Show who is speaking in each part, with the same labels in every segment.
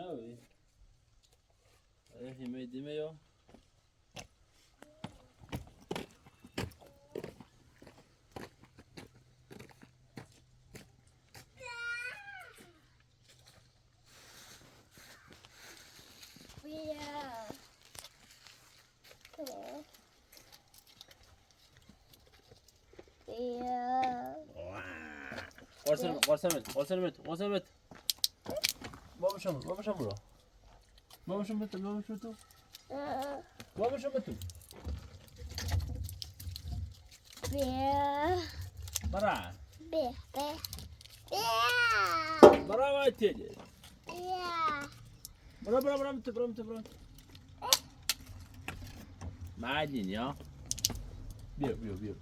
Speaker 1: ناوي هي ميدي يو قرصمت بابا شمر بابا شمر برا برا ما تيجي برا مت معادين يا بيو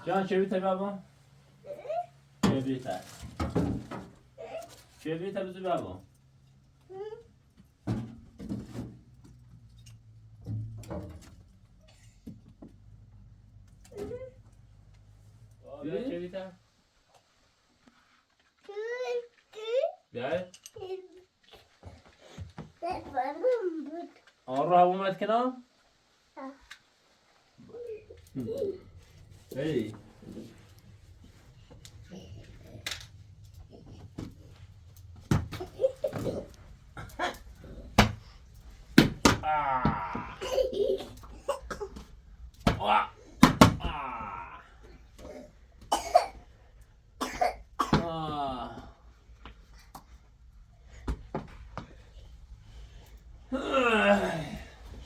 Speaker 1: جان چه بابا چه بزو بابا چه بیتا بیای آن رو اومد کنار هی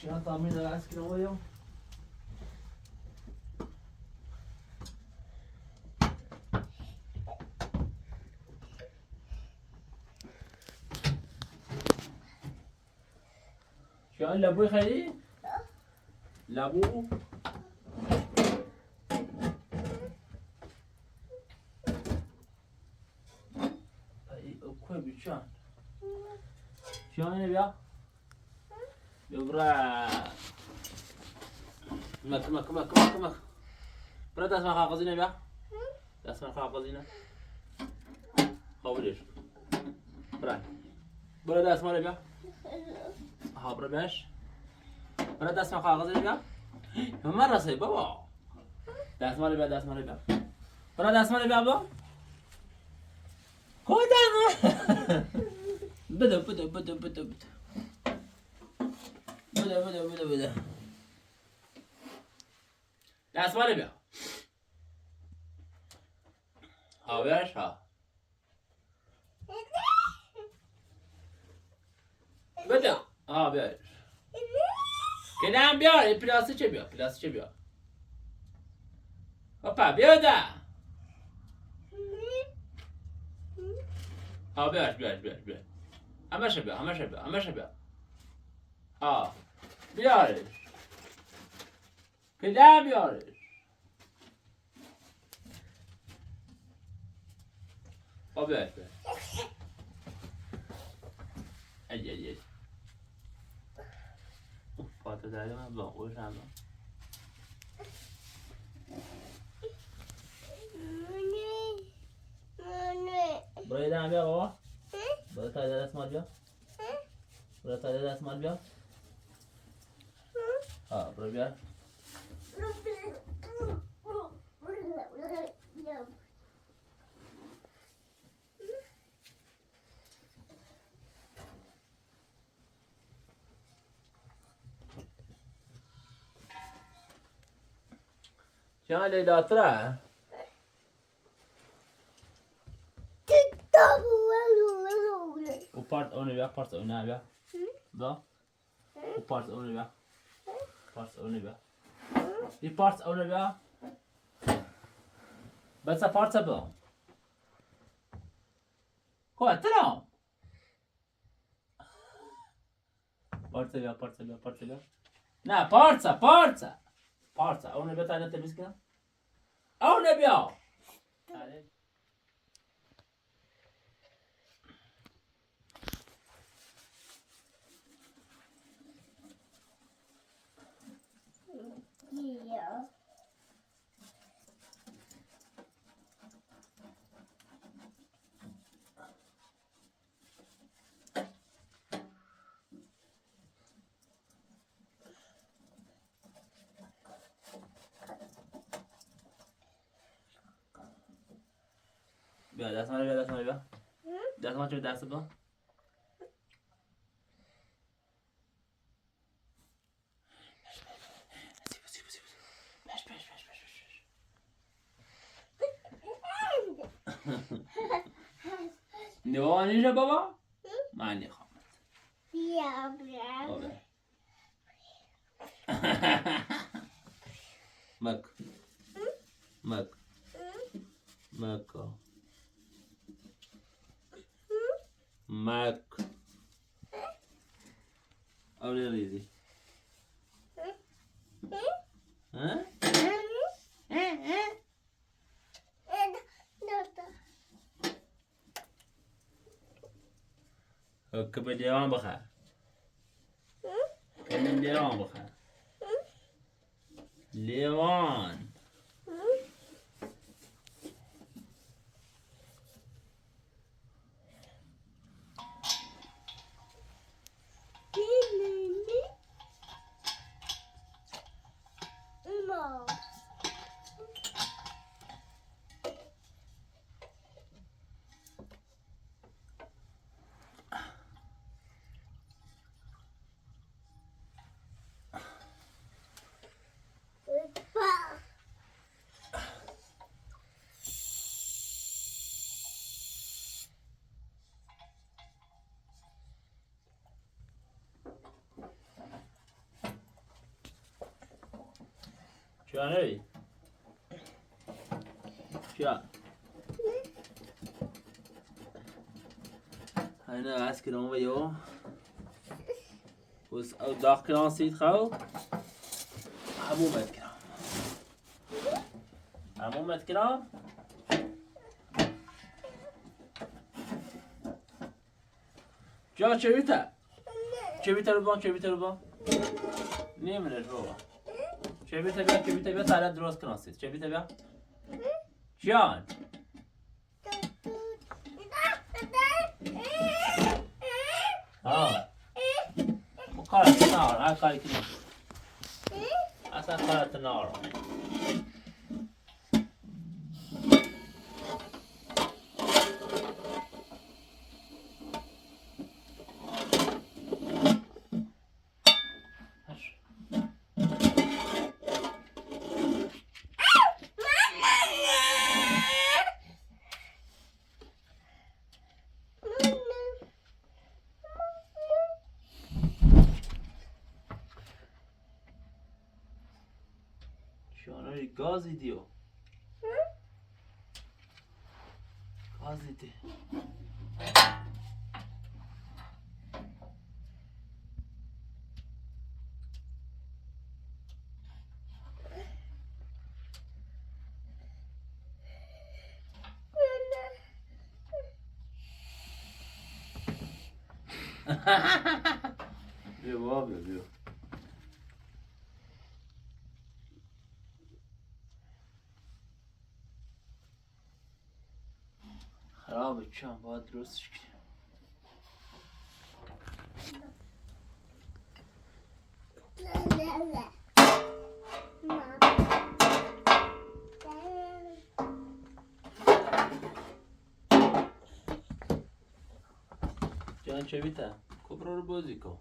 Speaker 1: شو طعمين العسكري وياه شو قال لابوي خليه لابوه كوي بيشان شو هنا بيا يبرا مك برا تسمع خاقزينه بيا تسمع خاقزينه خاوليش برا تسمع بيا ها برا باش برا تسمع خاقزينه بيا مرة سي بابا تسمع بيا برا تسمع بيا بابا كودا بدو لا اسمع لي بيا ها بياش ها بدأ ها بياش كده هم بيا پلاستیک بیا هپا بیا ده ها بیاش همش بیا ها بیارش کدام بیارش ها بیاش ای پاتو داری من با خوش هم برای دام بیا بابا برای تا دست مال بیا ها برای بیا چند لیلا تره part onu bia, part onu bia. Da. O part onu bia. Part onu bia. I part onu bia. بس part بia. Ko ترى. Part bia, part bia, part bia. نه پارسا پارسا پارسا اون بیا تا تمیز کنم اون بیا بیا دست من بیا دست من بیا دست من چه دست با نوانیشه بابا من نخوام
Speaker 2: بیا بیا
Speaker 1: مک مک مک مک اولي ريدي ها كبد يوم بخير كلم ليوان بخير ليوان شو نبي شو هنا عسكر هم بيو وس او داخل نسيت خو عمو متكرام عمو متكرام جا چه بیتا رو با نمیره بابا چه بیتا بیا تا الان درست کناسید چه بیتا بیا جان کارت نار هر کاری کنی اصلا کارت نار شانوی گازی دیو گازی دی بیا بابا بیا خرابه چون باید درستش کنیم جان چه بیتا کبرا رو بازی کن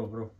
Speaker 1: برو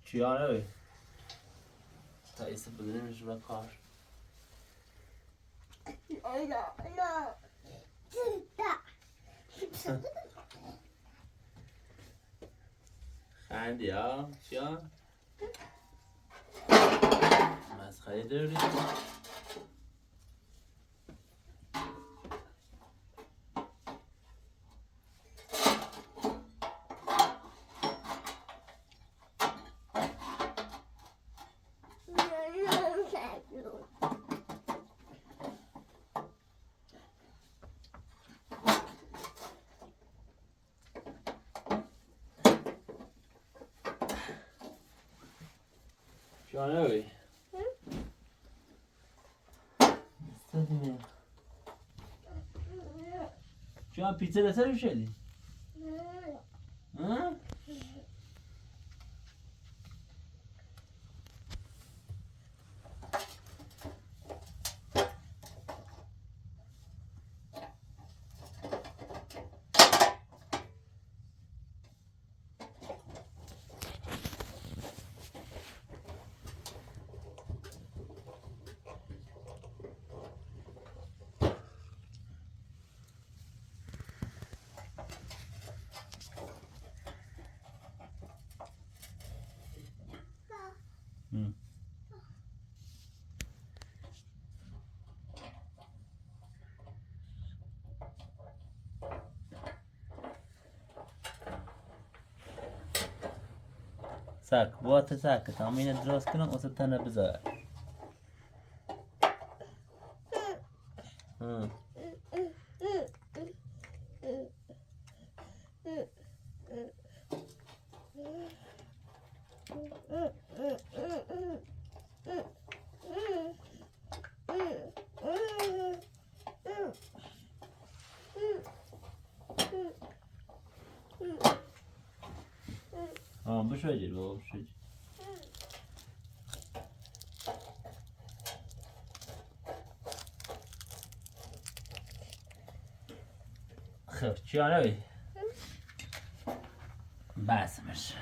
Speaker 1: چیانه بی رئیس بدونیمش به کار خندی ها چیان مسخره داری چیانه بی استدیم چیان پیتزا دسته میشدی ها ساك بوات ساكت عمين دروس كنا وستنا بزار بشوجي بابا بشوجي خب چیانه بی بس میشه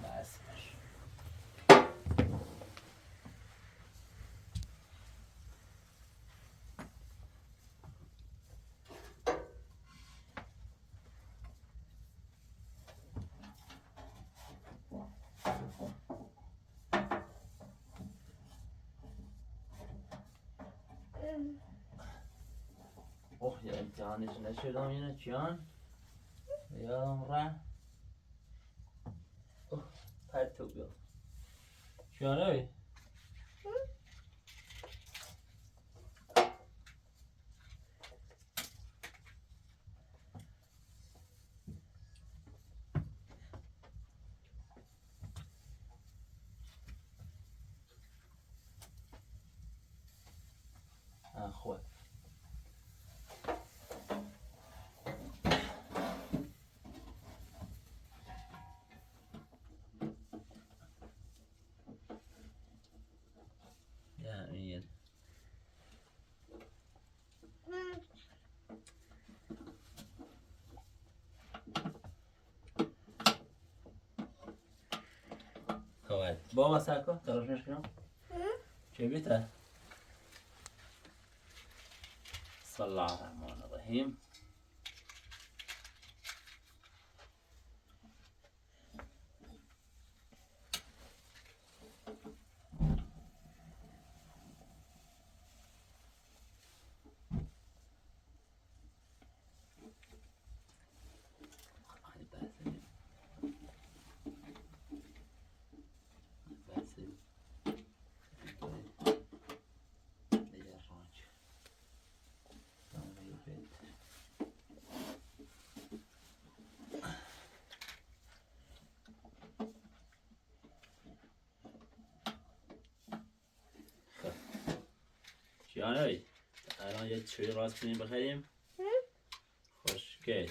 Speaker 1: بس میشه اوه یا امتحانش نشدم اینه چیان یادم ره اوه پرتو بیا چیانه بی خوب یعنی خوب بابا ساکو تلاش نکنم چه بیته بسم الله الرحمن الرحیم جانوی الان یه چوری راست کنیم بخریم خوشگل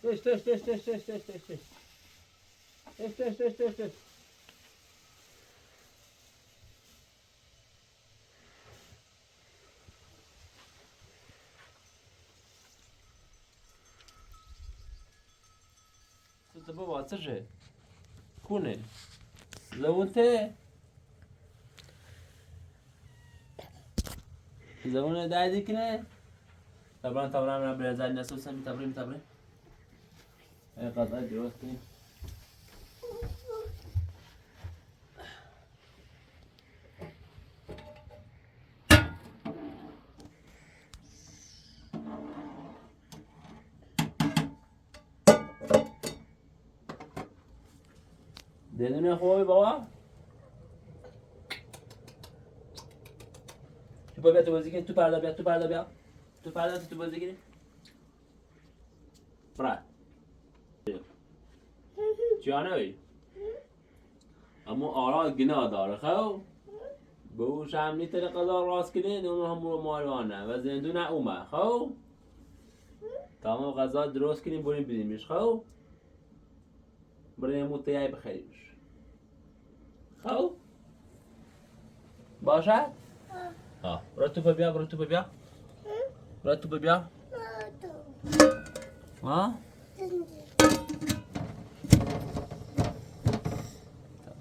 Speaker 1: Tuş. تو بابا چه کونه زبونته زبونه دادی کنه طبعا من برزال نسوسم تبریم قطعه درست کنیم دندون خوبی بابا تو بیا تو بازی کنی تو پردا بیا تو بازی کنی برای جانوی اما آرا گناه داره خب به او شم نیتر قضا راست کنی اون هم رو ماروانه و زندون اومه خب تمام غذا درست کنیم بریم بیدیمش خب بریم متیای بخریمش خب باشد برو تو بیا برو تو بیا ها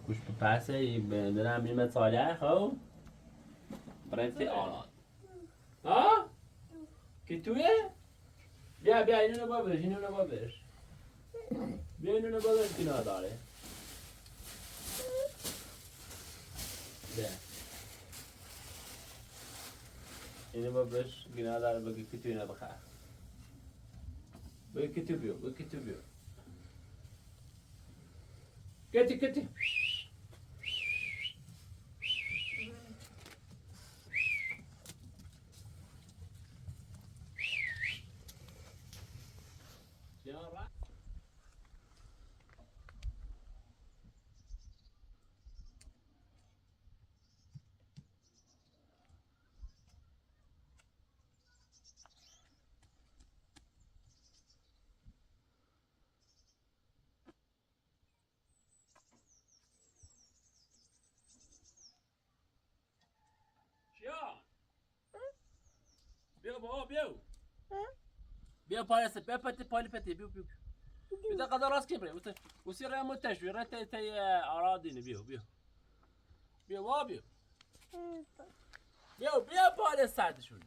Speaker 1: گوش به پسه دارم میرم ساله خب بریم تی آراد ها کی تویه بیا اینو بابرش بیا اینو بابرش که نداره بیا اینو بابرش که نداره بگی که توی نبخه بگی که تو بیو کتی بیا بابا بیا پایسته بیا پالی پتی بیا بیا قدر راست که بریم وسی راه متشوی راه تی آرادینه بیا بابا بیا پالی سردشون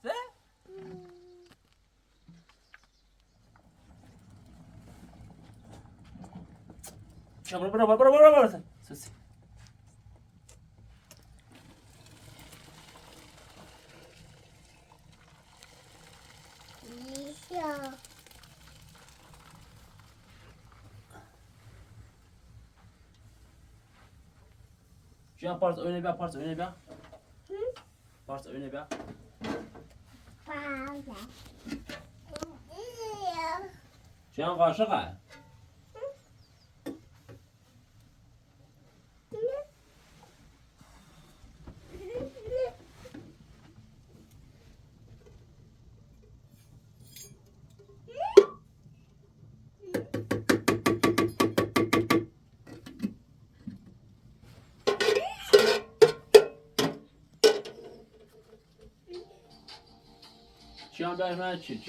Speaker 1: سه شما برو سسی Cihan parça öne bir parça öne bir. Parça öne bir. Cihan kaşık ha. Cihan ben hemen çiğ.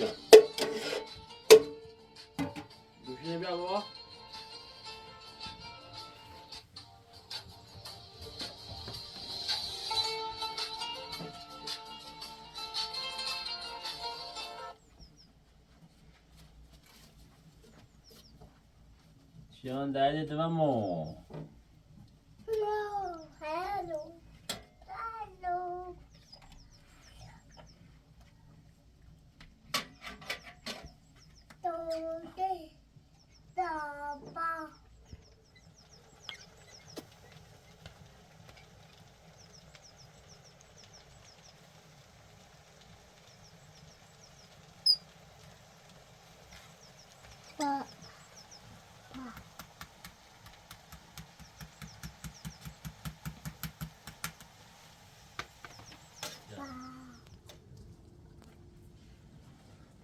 Speaker 1: Düşüne bir baba. شلون دعيت مامو؟
Speaker 2: Hello. Hello. Dode. Daba. Ba.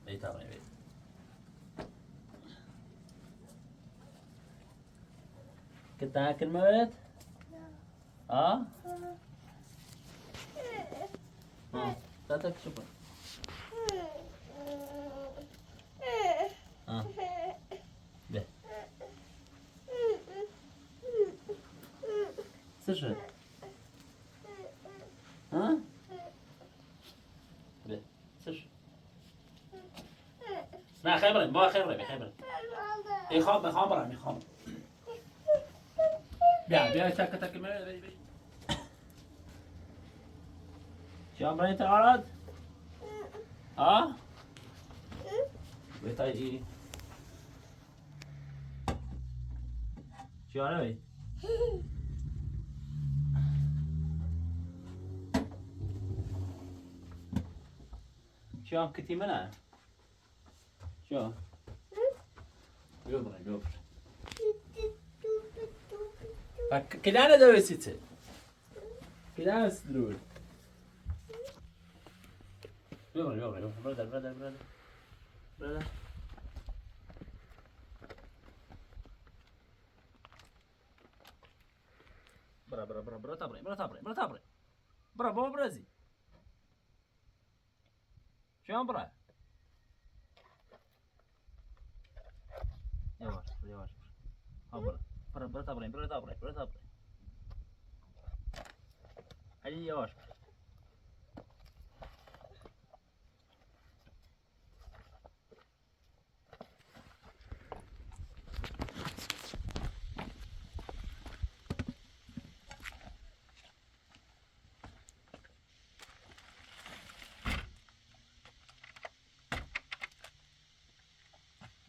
Speaker 1: اي تمام اي. كنت هاكل مولد؟ اه؟ تاتك شكرا. اه به سشرب ها؟ به سشرب نه خبرين ما خبرين خبرين اي خبرين بيا بيا تك تك بي بي شو عمرين تعرض؟ ها؟ بيتا يجي شو عربي؟ شو عم كتي منها؟ شو؟ بيوبر كده انا دوستي كده انا سدرول بيوبر برادر برا بابا برازي شو عم برا يواش برا برا هاي يواش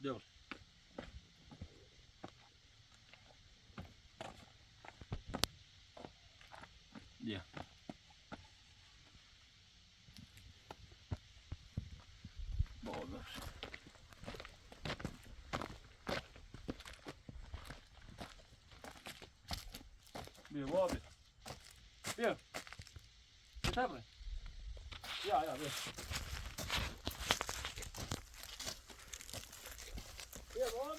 Speaker 1: دور يا بابا بيا بابا بيا تابع يا بيا يا بابا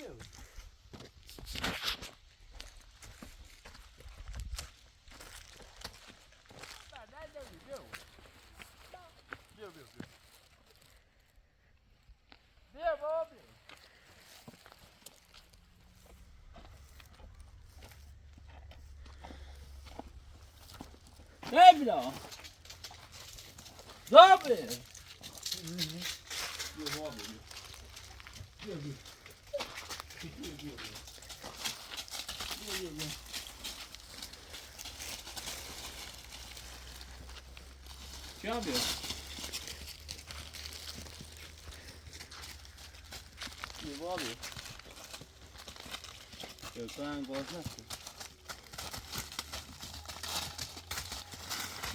Speaker 1: بيا بابا ابلا ضابط شو عم بيعمل؟ يا بابي يا كان قاعد نفسه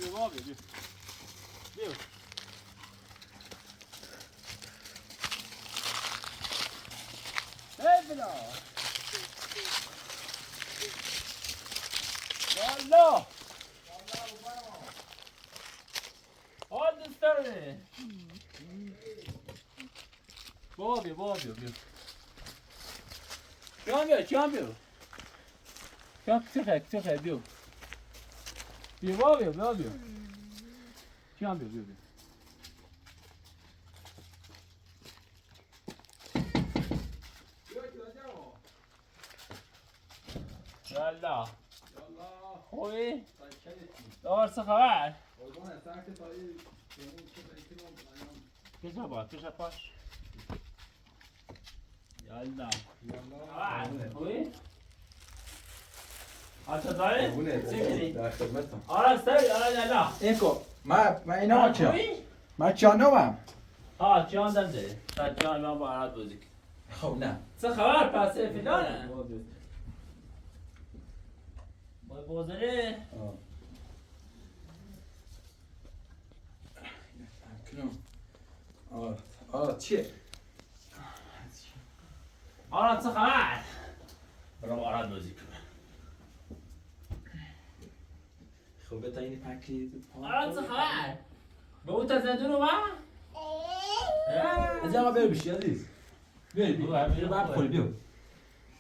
Speaker 1: يا بابي بيو ابلا والله هاد استنى بابي بيو شو عم بيو كتير خير بيو بابي شو عم بيو يلا خوبی؟ دار چه خبر؟ کجا پاش؟ الله خوبی؟ آچه داری؟ چی میدی؟
Speaker 3: در خدمتم.
Speaker 1: آره سری آره یلا
Speaker 3: اینکو ما اینا چه؟
Speaker 1: خوبی؟
Speaker 3: ما چانوام.
Speaker 1: ها جان دم داری تا جان من با عراد بازی
Speaker 3: خب نه.
Speaker 1: چه خبر پس فلانه؟ بای بازاره
Speaker 3: چیه؟
Speaker 1: آره چه خبر؟ برام عراد بازی کنه
Speaker 3: خب بتا این پکی.
Speaker 1: آره چه خبر؟ به او تزندون اومد؟
Speaker 3: از جا بیا بشی عزیز. بیا بیا خود بیا.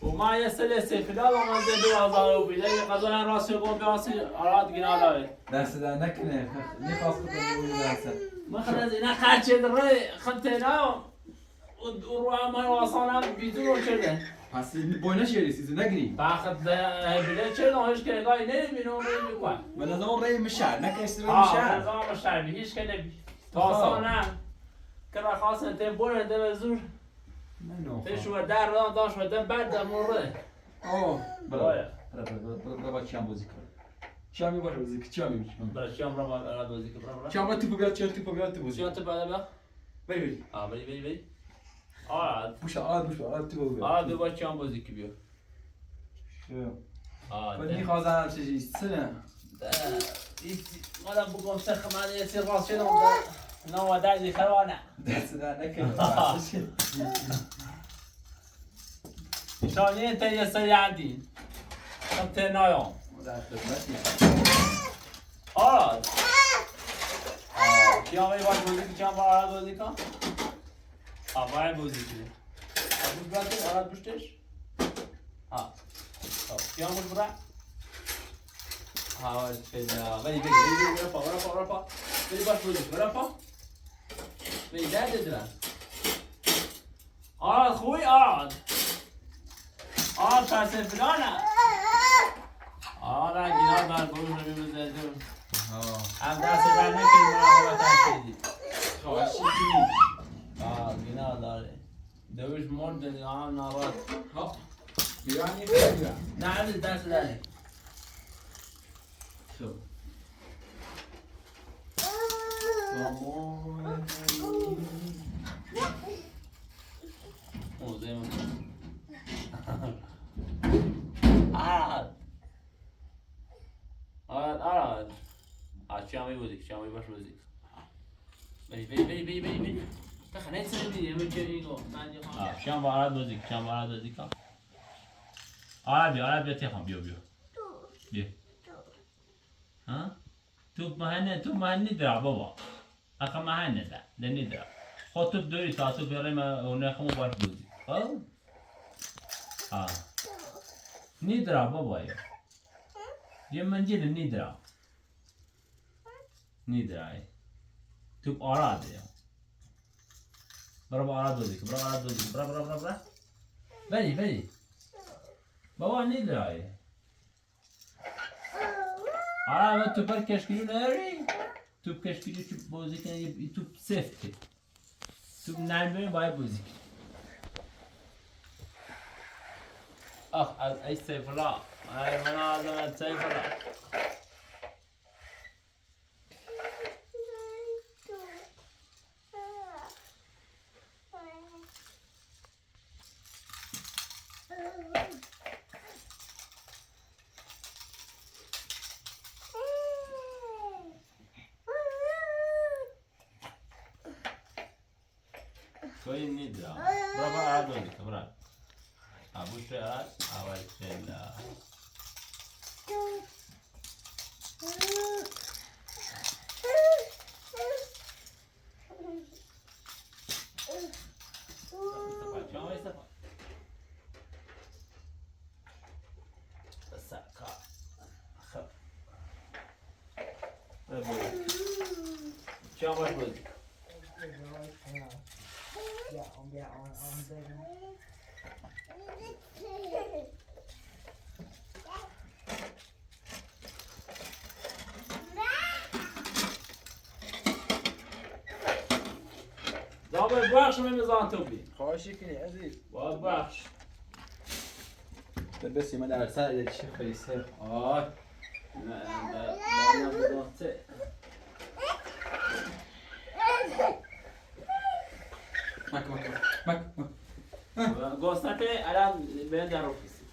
Speaker 1: و ما یه سل سفیدال آمده 2000 بیده یه قضا راست گم بیاسی عراد گنا داره
Speaker 3: دست در نکنه. نخواست کنم دست.
Speaker 1: ما خلاص اینا خرچه داره خمتینا و رو امان واسانم بیدون رو کرده
Speaker 3: پس بوینه شیری سیزو نگری.
Speaker 1: باخد بیده چه نهش که نگاهی نمیبینه و نمیکنه
Speaker 3: من از اون رای مشار نکشت رای
Speaker 1: آه
Speaker 3: مشار.
Speaker 1: نظام شربی هیچ که نبی تاسانم که را خواستن تیم بونه ده زور
Speaker 3: منو.
Speaker 1: تشو در دان داشت و دم بعد در مورد
Speaker 3: آه.
Speaker 1: برای
Speaker 3: برای چیام بازی کن. چیامی باشه بازی کن. چیامی باشه.
Speaker 1: برای چیام را با بازی که برای
Speaker 3: چیام تو بیاد چیام تو بیاد تو بازی.
Speaker 1: چیام تو بعد بیا
Speaker 3: بری.
Speaker 1: بری آه
Speaker 3: بوش تو بیاد.
Speaker 1: آه دو با چیام بازی که بیا
Speaker 3: شو.
Speaker 1: آه
Speaker 3: بعد میخواستم چیزی سنه.
Speaker 1: مالا بگم سخ من یه سیر راست شدم نه و دردی خرانه
Speaker 3: دست در نکنه.
Speaker 1: شانی انت یه سری عندي خمت نايوم
Speaker 3: در خدمتی.
Speaker 1: آه کیا می باید بازی که چند بار آراد بازی کن؟ باید بازی کنی بوش براتش آراد بوشتش؟ کیا بوش برا؟ بری برا پا بری باش بازی برا پا بری درد درن آراد خوبی آراد پس فلانه آره گینا بر بروش رو بیمزده هم دست در نکنی مراقبت هم شدی
Speaker 3: خواشی کی؟
Speaker 1: گینا داره دوش مرد دیگه هم ناراد
Speaker 3: ها. بیانی بیا.
Speaker 1: نه عزیز دست در نکن
Speaker 3: خب. مامان.
Speaker 1: موزه من آراد چیامی بودی چیامی باش بودی بری بخنه سر بیدی من چه اینو من یه خواهم شام با آراد بودی کن آراد بیا تیخم بیا ها تو مهنه درا بابا اخا مهنه ده نیدرا خود تو دوری تا تو بریم اونه خمو باش بودی نیدرا بابا یه منجیل نیدرا تو آراده برو آراد بازی برو بری بابا نیدرا آراد تو پر کشکیلو نری تو کشکیلو چو بازی کنی تو سفته تو نرمی باید بازی کنی ای سیفلا ای من آزمت سیفلا توی نیدرا برو آراد بازی کن برو بوش آراد اول شلا چه باش بازی دابه بخش میزان تو بی
Speaker 3: خواهشی کنی عزیز
Speaker 1: بخش
Speaker 3: بس ما در سر یه چی خیلی سر
Speaker 1: آی
Speaker 3: مک
Speaker 1: گوستته الان به در اوفیسی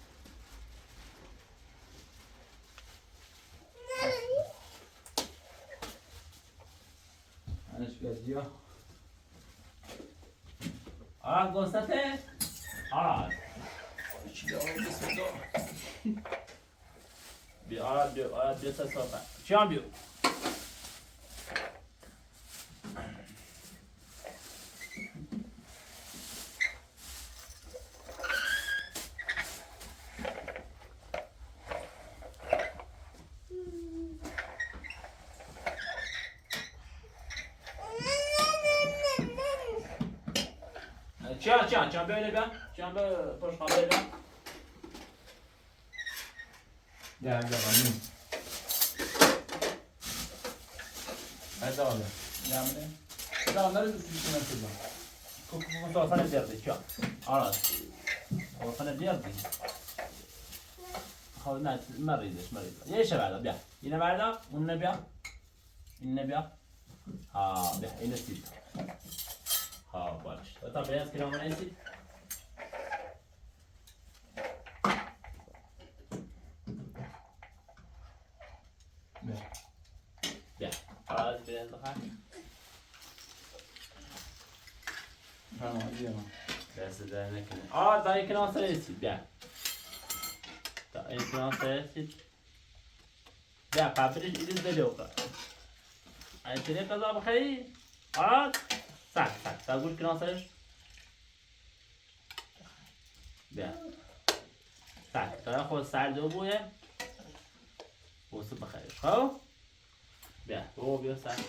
Speaker 3: انش بیادیا
Speaker 1: گوستته
Speaker 3: چی دارم بسم الله
Speaker 1: بیا سه صافه چی هم بیو چیان böyle ben? Çiyan böyle poşma böyle ben?
Speaker 3: گرم جوانی
Speaker 1: Hadi abi.
Speaker 3: گرمه daha onları da sürüşüne kızım
Speaker 1: Kukumu sorsana derdi çiyan. Ara. Sorsana derdi. خب نه مریضش یه شه بردا بیا اینه بردا اون بیا اینه بیا بیا اینه سید باش تا بیاز که نامونه سید بیا از بیاز بخیر دست در نکنه تا این کنان سر سید بیا تا این کنان سر سید بیا قبلش ایدیز بلیو کن این چیزی قضا بخیری سک تا گوش کنان سرش بیا سک تا خود سرده بویه بوسه بخیرش خب بیا سک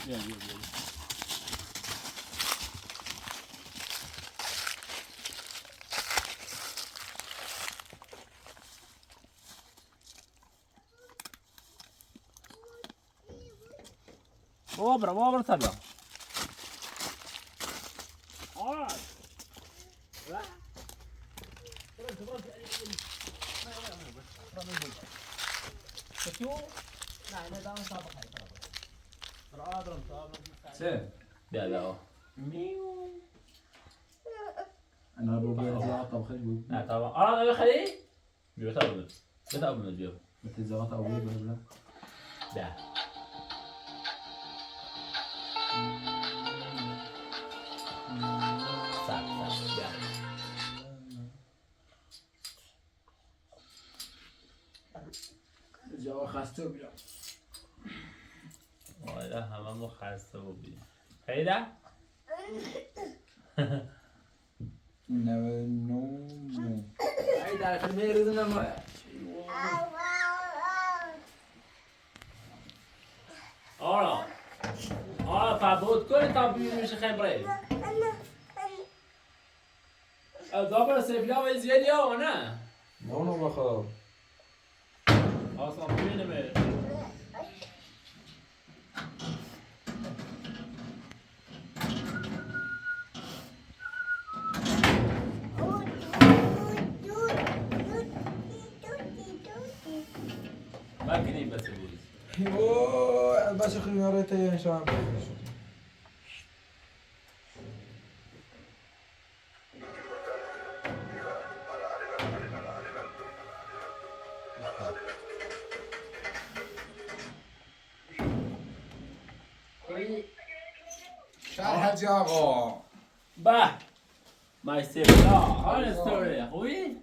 Speaker 1: بیا Obra tabii.
Speaker 3: سه
Speaker 1: بیا
Speaker 3: انا بابا زعطة بخير
Speaker 1: نه طبعا بخری بیا تا بیا
Speaker 3: مثل زعطة أو بيبر ولا
Speaker 1: بیا سک بیا
Speaker 3: جا خسته بیا
Speaker 1: والا همه ما خسته بودیم خیلی
Speaker 3: نو ای در خیلی میریزم ما
Speaker 1: فبود کنی تا بیرون میشه خبره دابر سفیلا و زیادی ها نه
Speaker 3: نو بخواب
Speaker 1: اصلا ببینیم بکنیم بس بود
Speaker 3: اوه بس خیاره تایی انشان حاجی آقا
Speaker 1: به مایستفلا حال استوری خوبی؟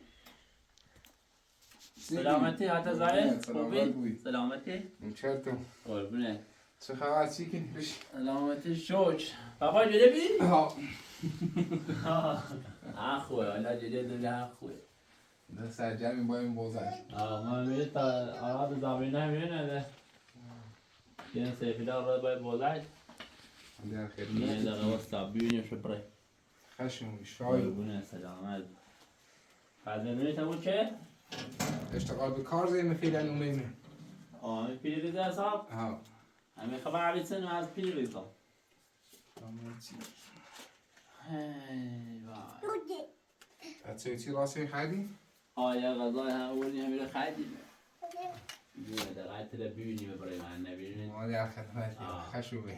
Speaker 1: سلامتی حتی زاید خوبی؟ سلامتی؟
Speaker 3: چرتو
Speaker 1: قربونه
Speaker 3: چه خبر چی کنی بش
Speaker 1: سلامتی شوچ بابا جده بی؟
Speaker 3: ها
Speaker 1: خوبه والا جده دونه خوبه
Speaker 3: ده سرجمی با این بوزش
Speaker 1: ما میرید تا آراد زمین نمیرینه ده این سیفیلا رو باید بولد
Speaker 3: در
Speaker 1: یه
Speaker 3: خدمت
Speaker 1: دقیقه وستا بیونیم شبره
Speaker 3: خشم شای
Speaker 1: قربونه سلامت بعد منوی تمون چه؟
Speaker 4: اشتغال بکار زي ما في لأنه ميمة
Speaker 1: آه پیلی ریزه حساب؟
Speaker 4: ها
Speaker 1: همه خبر عبید سن و از پیلی ریزه هی وای
Speaker 4: هتسوي راسي حادي؟
Speaker 1: آیا غذای هم اولی همی رو خیدیم بیونه در قید تلبیونی ببرای من نبیونی
Speaker 4: ما دي على خدماتي خشوا به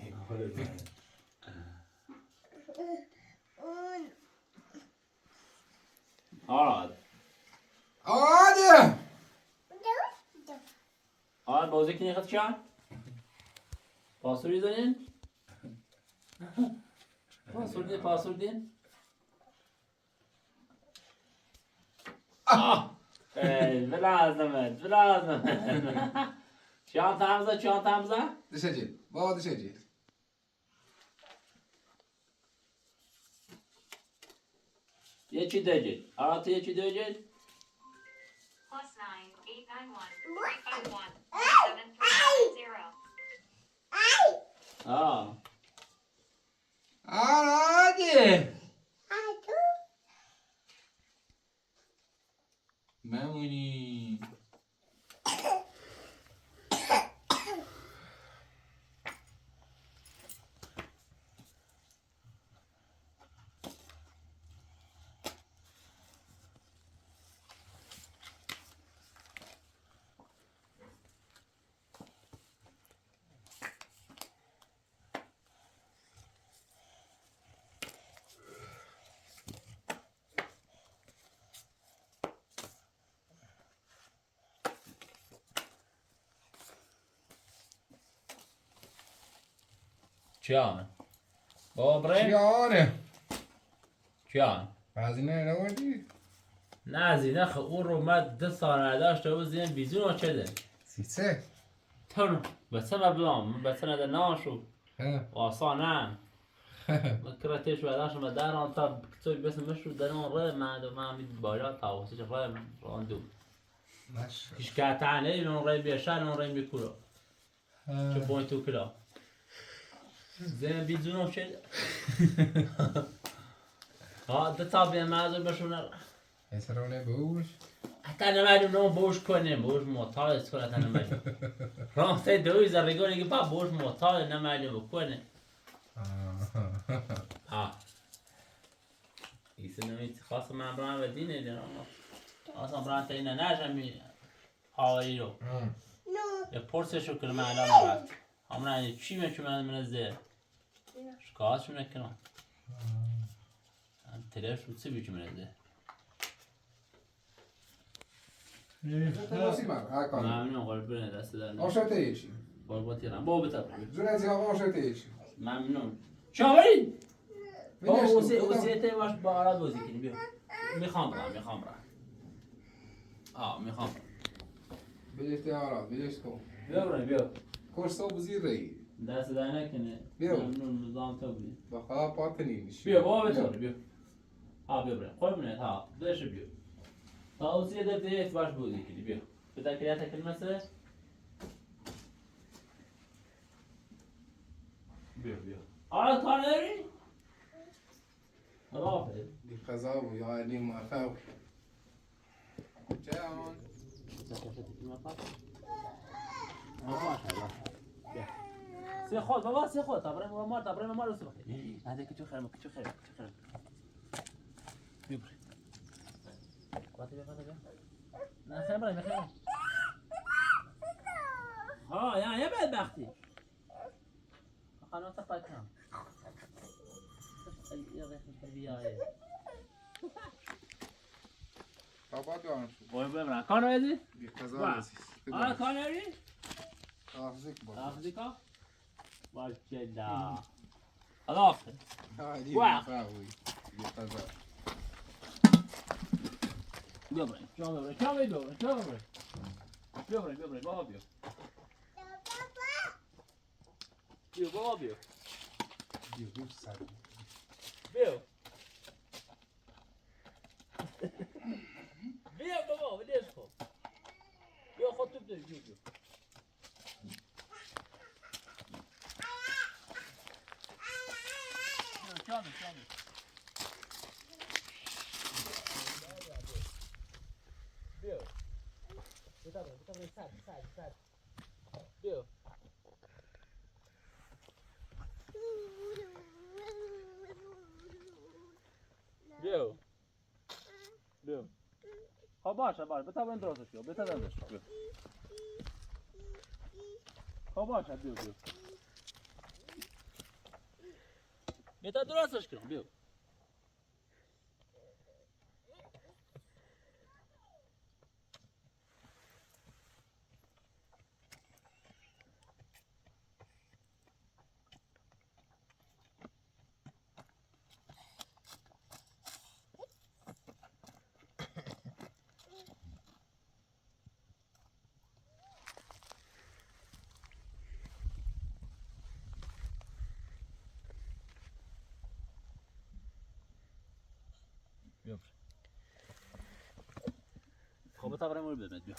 Speaker 1: آراد
Speaker 4: آده
Speaker 1: آراد بازی کنی خود چند؟ پاسوری دارین؟ پاسور دین؟ بلازمت چند تمزه؟
Speaker 4: دسجل با دسجل
Speaker 1: یه چی دجل آراد یه چی دجل؟ آه
Speaker 4: آده ماموني
Speaker 1: چیان؟ بابا بریم؟
Speaker 4: شيانه
Speaker 1: چیان؟
Speaker 4: هزینه نوردی؟
Speaker 1: نه زینخ اون رو من 2 سال نداشته و زین بیزون رو چه ده؟
Speaker 4: 33
Speaker 1: تون بسه مبلام بسه نده ناشو واسانم مكرتش بعداش ما دارن طب كتوي بس مشوا دارن رأي ما مد بالا تاوسش رأي راندو
Speaker 4: ماشي
Speaker 1: كش كاتعني لون رأي بيشان لون رأي بيكولو شو بوينتو كلا زين بيزونو شيء ها ده طابع ما زال بشونا
Speaker 4: يسرونه بوش
Speaker 1: حتى انا ما ادري نو بوش كونين بوش موطال تقول انا ما ادري راه تدوي زرقوني يجي با بوش موطال انا ما ادري بكونه يسمى خاصة مع بران بدينة لأنه أصلا بران تينا ناجم حواليه يا بورسة شو كل ما على مرات عمرنا يعني شيء ما شو من الزين شكاس شو نكنا تلاش وتسوي شو من الزين ما منو قربنا دست دارنا
Speaker 4: آشته ایشی
Speaker 1: قربتي رام بابا بتابع
Speaker 4: زنازی ها آشته ایشی
Speaker 1: ممنون شاورين
Speaker 4: بلش
Speaker 1: وسيتي واش بارا بوزي كني بيو میخوام برم میخوام
Speaker 4: بلش تیارات بلش کن
Speaker 1: بیا
Speaker 4: کرسا بزیر رئی
Speaker 1: دست در نکنه
Speaker 4: بیا.
Speaker 1: ممنون نظام تو بودی
Speaker 4: بخواه پاتنی میشی
Speaker 1: بیا بابا بتابع بیا بیا بریم قربونت بلش بیا تا وسيتي دبت واش بوزي كني بيو بدك يا تاكل مسا بیا کار نداری؟ رافض
Speaker 4: دی خزا و یا علی موفق جان
Speaker 1: سي خود بابا سي خود طبرا ما لو سبخ هذا كتو خير بيبري لا خير ها يا بعد بختي قناة قايتها يا ريت البياي
Speaker 4: بابا جان شو
Speaker 1: وين بمرا كانوا هذي
Speaker 4: دی خزا
Speaker 1: كانوا هذي
Speaker 4: آخذك بابا
Speaker 1: اخذك والجدا خلاص
Speaker 4: علی
Speaker 1: واحد.
Speaker 4: موفق دی خزا
Speaker 1: بيبري بابا بيو بابا بيو
Speaker 4: دی سر
Speaker 1: بيو بابا بديش خو بيو خد تبدأ بيو كامل سر بیا بیا بیا خب باشه بتا درستش کن بتا درستش کن بیا خب باشه بیا بتا درستش کن بیا بیا خب بتا برای مول بمید بیا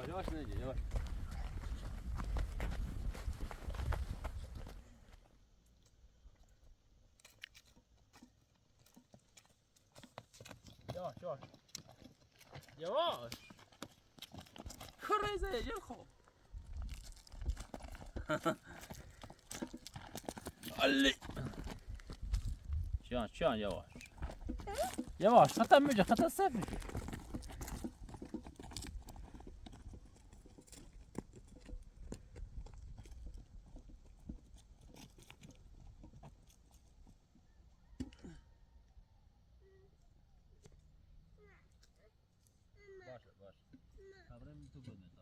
Speaker 1: yavaş neydi yavaş yavaş Kureyze yiyecek خوب Ali Can yavaş خطر میشه خطر صفر میشه باشه خبرم تو بده